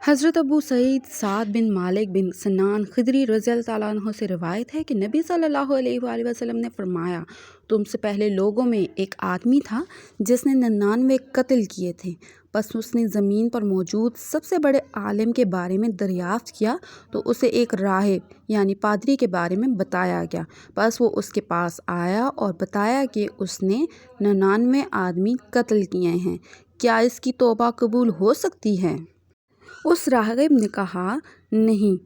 हज़रत अबू सईद साद बिन मालिक बिन सन्नान खिदरी रज़ियल्लाहु ताला अन्हु से रिवायत है कि नबी सल्लल्लाहु अलैहि वसल्लम ने फरमाया, तुमसे पहले लोगों में एक आदमी था जिसने 99 कत्ल किए थे। बस उसने ज़मीन पर मौजूद सबसे बड़े आलिम के बारे में दरियाफ़्त किया तो उसे एक राहिब यानी पादरी के बारे में बताया गया। बस वो उसके पास आया और बताया कि उसने 99 आदमी कत्ल किए हैं, क्या इसकी तौबा कबूल हो सकती है? उस रागिब ने कहा, नहीं।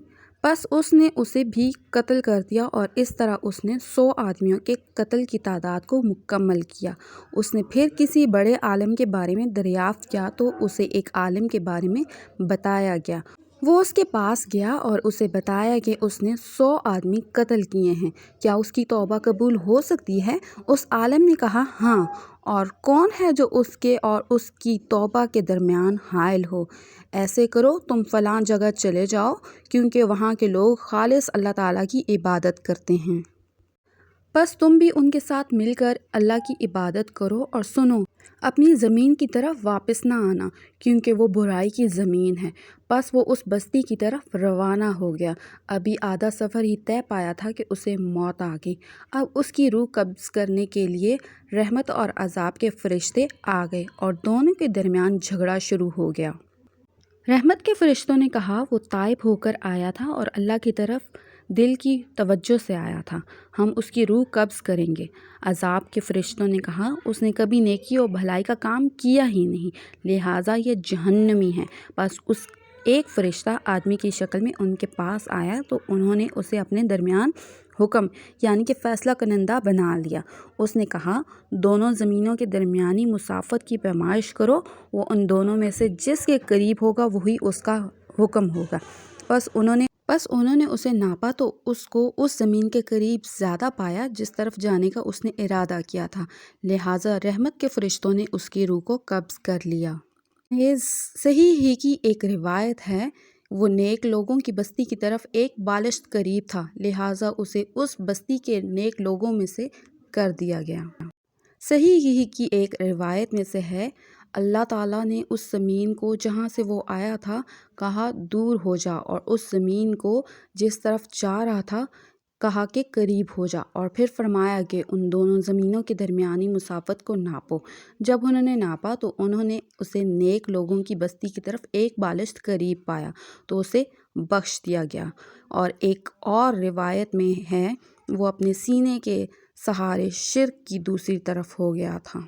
बस उसने उसे भी कत्ल कर दिया और इस तरह उसने 100 आदमियों के कत्ल की तादाद को मुकम्मल किया। उसने फिर किसी बड़े आलिम के बारे में दरियाफ़्त किया तो उसे एक आलिम के बारे में बताया गया। वो उसके पास गया और उसे बताया कि उसने 100 आदमी कत्ल किए हैं, क्या उसकी तौबा कबूल हो सकती है? उस आलिम ने कहा, हाँ। और कौन है जो उसके और उसकी तौबा के दरमियान हाइल हो? ऐसे करो, तुम फ़लाँ जगह चले जाओ क्योंकि वहाँ के लोग खालिस अल्लाह ताला की इबादत करते हैं। बस तुम भी उनके साथ मिलकर अल्लाह की इबादत करो और सुनो, अपनी ज़मीन की तरफ वापस ना आना क्योंकि वो बुराई की ज़मीन है। बस वो उस बस्ती की तरफ रवाना हो गया। अभी आधा सफ़र ही तय पाया था कि उसे मौत आ गई। अब उसकी रूह कब्ज़ करने के लिए रहमत और अज़ाब के फ़रिश्ते आ गए और दोनों के दरमियान झगड़ा शुरू हो गया। रहमत के फ़रिश्तों ने कहा, वो ताइब होकर आया था और अल्लाह की तरफ दिल की तवज्जो से आया था, हम उसकी रूह कब्ज़ करेंगे। अज़ाब के फ़रिश्तों ने कहा, उसने कभी नेकी और भलाई का काम किया ही नहीं, लिहाजा ये जहन्नमी है। बस उस एक फ़रिश्ता आदमी की शक्ल में उनके पास आया तो उन्होंने उसे अपने दरमियान हुक्म यानी कि फ़ैसला करंदा बना लिया। उसने कहा, दोनों ज़मीनों के दरमियानी मुसाफ़त की पैमाइश करो, वो उन दोनों में से जिसके करीब होगा वही उसका हुक्म होगा। बस उन्होंने उसे नापा तो उसको उस ज़मीन के करीब ज़्यादा पाया जिस तरफ जाने का उसने इरादा किया था, लिहाजा रहमत के फ़रिश्तों ने उसकी रूह को कब्ज़ कर लिया। ये सही ही की एक रिवायत है, वो नेक लोगों की बस्ती की तरफ एक बालिश्त करीब था, लिहाजा उसे उस बस्ती के नेक लोगों में से कर दिया गया। सही ही की एक रिवायत में से है, अल्लाह ताला ने उस ज़मीन को जहाँ से वो आया था कहा, दूर हो जा, और उस ज़मीन को जिस तरफ जा रहा था कहा कि करीब हो जा, और फिर फरमाया कि उन दोनों ज़मीनों के दरमियानी मुसाफ़त को नापो। जब उन्होंने नापा तो उन्होंने उसे नेक लोगों की बस्ती की तरफ एक बालिश्त करीब पाया तो उसे बख्श दिया गया। और एक और रिवायत में है, वो अपने सीने के सहारे शिर्क की दूसरी तरफ हो गया था।